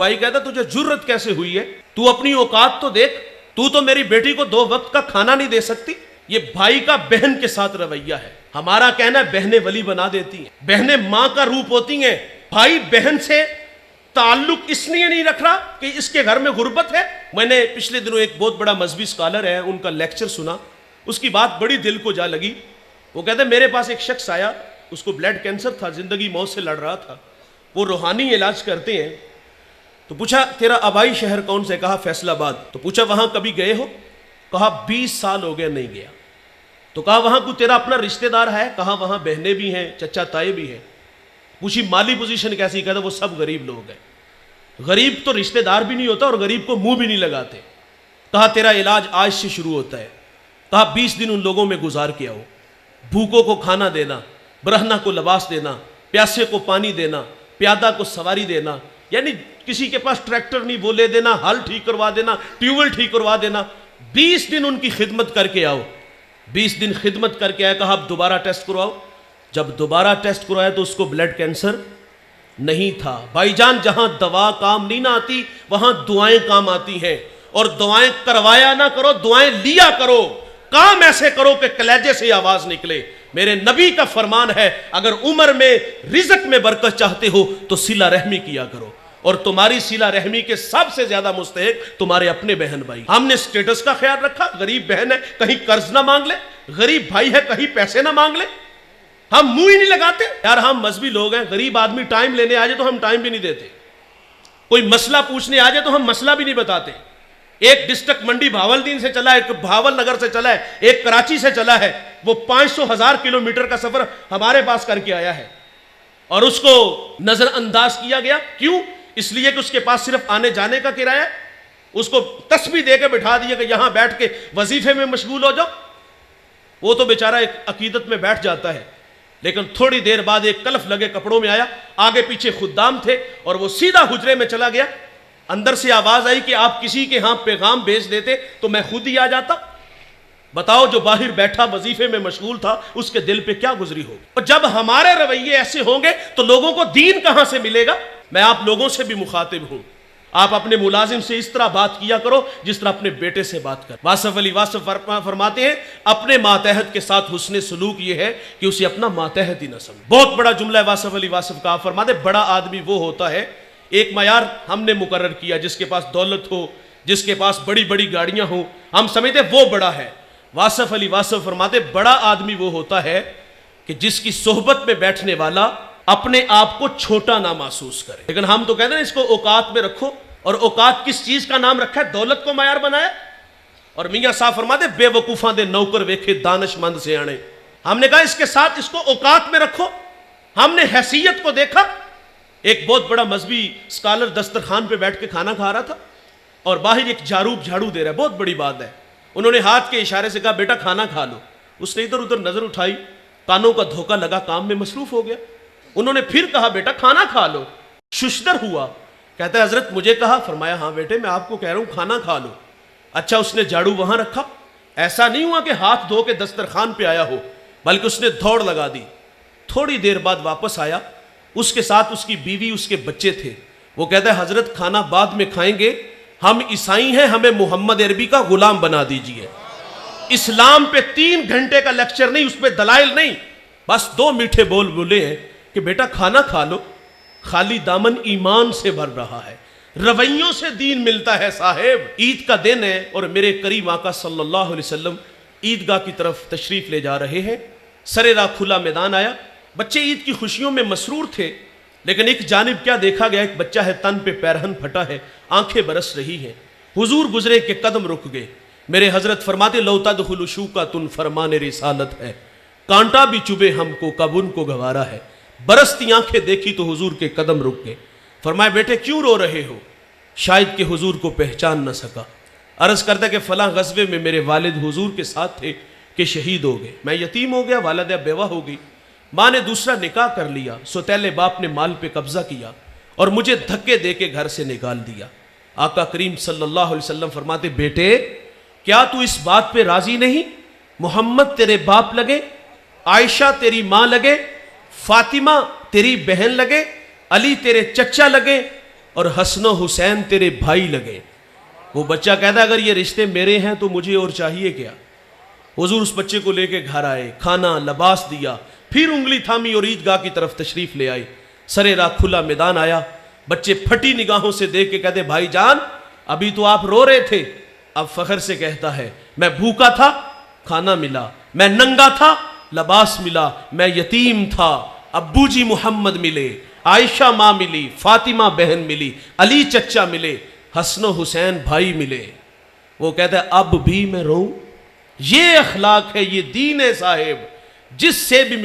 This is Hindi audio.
भाई कहता तुझे जुर्रत कैसे हुई है, तू अपनी औकात तो देख, तू तो मेरी बेटी को 2 वक्त का खाना नहीं दे सकती। ये भाई का बहन के साथ रवैया है। हमारा कहना है बहनें वली बना देती हैं, बहनें मां का रूप होती हैं। भाई बहन से ताल्लुक इसलिए नहीं रख रहा कि इसके घर में गुर्बत है। मैंने पिछले दिनों एक बहुत बड़ा मजहबी स्कॉलर है, उनका लेक्चर सुना, उसकी बात बड़ी दिल को जा लगी। वो कहते मेरे पास एक शख्स आया, उसको ब्लड कैंसर था, जिंदगी मौत से लड़ रहा था, वो रूहानी इलाज करते हैं। तो पूछा तेरा आबाई शहर कौन से, कहा फैसलाबाद। तो पूछा वहां कभी गए हो, कहा 20 साल हो गए नहीं गया। तो कहा वहां कोई तेरा अपना रिश्तेदार है, कहा वहां बहनें भी हैं, चचा ताए भी हैं। पूछी माली पोजीशन कैसी, कहता वो सब गरीब लोग हैं। गरीब तो रिश्तेदार भी नहीं होता और गरीब को मुंह भी नहीं लगाते। कहा तेरा इलाज आज से शुरू होता है। कहा 20 दिन उन लोगों में गुजार के आओ, भूखों को खाना देना, ब्रहना को लिबास देना, प्यासे को पानी देना, प्यादा को सवारी देना, यानी किसी के पास ट्रैक्टर नहीं वो ले देना, हल ठीक करवा देना, ट्यूबवेल ठीक करवा देना। 20 दिन उनकी खिदमत करके आओ। 20 दिन खिदमत करके आया, कहा अब दोबारा टेस्ट करवाओ। जब दोबारा टेस्ट करवाया तो उसको ब्लड कैंसर नहीं था। भाईजान जहां दवा काम नहीं ना आती वहां दुआएं काम आती हैं। और दुआएं करवाया ना करो, दुआएं लिया करो। काम ऐसे करो कि कलेजे से आवाज निकले। मेरे नबी का फरमान है अगर उम्र में रिज़्क में बरकत चाहते हो तो सिला रहमी किया करो, और तुम्हारी सिला रहमी के सबसे ज्यादा मुस्तहिक तुम्हारे अपने बहन भाई। हमने स्टेटस का ख्याल रखा, गरीब बहन है कहीं कर्ज ना मांग ले, गरीब भाई है कहीं पैसे ना मांग ले, हम मुंह ही नहीं लगाते। यार हम मजहबी लोग हैं, गरीब आदमी टाइम लेने आ जाए तो हम टाइम भी नहीं देते, कोई मसला पूछने आ जाए तो हम मसला भी नहीं बताते। एक डिस्ट्रिक्ट मंडी भावलदीन से चला है, एक भावल नगर से चला है, एक कराची से चला है, वो 500,000 किलोमीटर का सफर हमारे पास करके आया है और उसको नजरअंदाज किया गया। क्यों? इसलिए कि उसके पास सिर्फ आने जाने का किराया, उसको तस्बीह देकर बिठा दिया कि यहां बैठ के वजीफे में मशगूल हो जाओ। वो तो बेचारा एक अकीदत में बैठ जाता है, लेकिन थोड़ी देर बाद एक कलफ लगे कपड़ों में आया, आगे पीछे खुद्दाम थे और वो सीधा हुजरे में चला गया। अंदर से आवाज आई कि आप किसी के यहां पैगाम भेज देते तो मैं खुद ही आ जाता। बताओ जो बाहर बैठा वजीफे में मशगूल था उसके दिल पे क्या गुजरी होगी। और जब हमारे रवैये ऐसे होंगे तो लोगों को दीन कहां से मिलेगा। मैं आप लोगों से भी मुखातिब हूं, आप अपने मुलाजिम से इस तरह बात किया करो जिस तरह अपने बेटे से बात कर। वासफ अली वासफ फरमाते हैं अपने मातहत के साथ हुस्ने सलूक यह है कि उसे अपना मातहत ही न समझे। बहुत बड़ा जुमला है वासफ अली वासफ का। फरमाते बड़ा आदमी वो होता है, एक मयार हमने मुकर्रर किया, जिसके पास दौलत हो, जिसके पास बड़ी बड़ी गाड़ियां हो, हम समझते वो बड़ा है। वासफ अली वासफ फरमाते बड़ा आदमी वो होता है कि जिसकी सोहबत में बैठने वाला अपने आप को छोटा ना महसूस करे। लेकिन हम तो कहते हैं इसको औकात में रखो, और औकात किस चीज का नाम रखा है? दौलत को मयार बनाया। और मियां साहब फरमाते बेवकूफा दे नौकर वेखे दानिशमंद से आने। हमने कहा इसके साथ इसको औकात में रखो। हमने हैसियत को देखा। एक बहुत बड़ा मजहबी स्कॉलर दस्तरखान पे बैठ के खाना खा रहा था और बाहर एक जारूब झाड़ू दे रहा है, बहुत बड़ी बात है। उन्होंने हाथ के इशारे से कहा बेटा खाना खा लो। उसने इधर उधर नजर उठाई, कानों का धोखा लगा, काम में मसरूफ हो गया। उन्होंने फिर कहा बेटा खाना खा लो। शुशदर हुआ, कहता है हजरत मुझे कहा। फरमाया हाँ बेटे मैं आपको कह रहा हूं खाना खा लो। अच्छा उसने झाड़ू वहां रखा, ऐसा नहीं हुआ कि हाथ धो के दस्तरखान पे आया हो, बल्कि उसने दौड़ लगा दी। थोड़ी देर बाद वापस आया, उसके साथ उसकी बीवी उसके बच्चे थे। वो कहता है हजरत खाना बाद में खाएंगे, हम ईसाई हैं, हमें मोहम्मद अरबी का गुलाम बना दीजिए। इस्लाम पे 3 घंटे का लेक्चर नहीं, उस पर दलाइल नहीं, बस 2 मीठे बोल बोले हैं कि बेटा खाना खा लो। खाली दामन ईमान से भर रहा है, रवैयों से दीन मिलता है साहेब। ईद का दिन है और मेरे करीम आका सल्लल्लाहु अलैहि वसल्लम ईदगाह की तरफ तशरीफ ले जा रहे हैं। सरेरा खुला मैदान आया, बच्चे ईद की खुशियों में मसरूर थे, लेकिन एक जानिब क्या देखा गया, एक बच्चा है तन पे पैरहन फटा है, आंखें बरस रही हैं। हुजूर गुजरे के कदम रुक गए। मेरे हजरत फरमाते लौता दखुल शूका तुन फरमाने रिसालत है, कांटा भी चुभे हमको कब उनको गवारा है। बरसती आंखें देखी तो हुजूर के कदम रुक गए। फरमाया बेटे क्यों रो रहे हो? शायद कि हुजूर को पहचान न सका। अर्ज करता कि फलां गज़वे में मेरे वालिद हुजूर के साथ थे कि शहीद हो गए, मैं यतीम हो गया, वालिदा बेवा हो गई, माँ ने दूसरा निकाह कर लिया, सौतेले बाप ने माल पे कब्जा किया और मुझे धक्के दे के घर से निकाल दिया। आका करीम सल्लल्लाहु अलैहि वसल्लम फरमाते बेटे क्या तू इस बात पे राजी नहीं? मोहम्मद तेरे बाप लगे, आयशा तेरी माँ लगे, फातिमा तेरी बहन लगे, अली तेरे चचा लगे, और हसन हुसैन तेरे भाई लगे। वो बच्चा कहता अगर ये रिश्ते मेरे हैं तो मुझे और चाहिए क्या। हुजूर उस बच्चे को लेके घर आए, खाना लबास दिया, फिर उंगली थामी और ईदगाह की तरफ तशरीफ ले आए। सरे रात खुला मैदान आया। बच्चे फटी निगाहों से देख के कहते भाईजान अभी तो आप रो रहे थे। अब फखर से कहता है मैं भूखा था, खाना मिला, मैं नंगा था, लबास मिला, मैं यतीम था, अब्बू जी मोहम्मद मिले, आयशा माँ मिली, फातिमा बहन मिली, अली चच्चा मिले, हसन हुसैन भाई मिले। वो कहता है अब भी मैं रोऊं। ये अखलाक है, ये दीन है साहेब, जिससे भी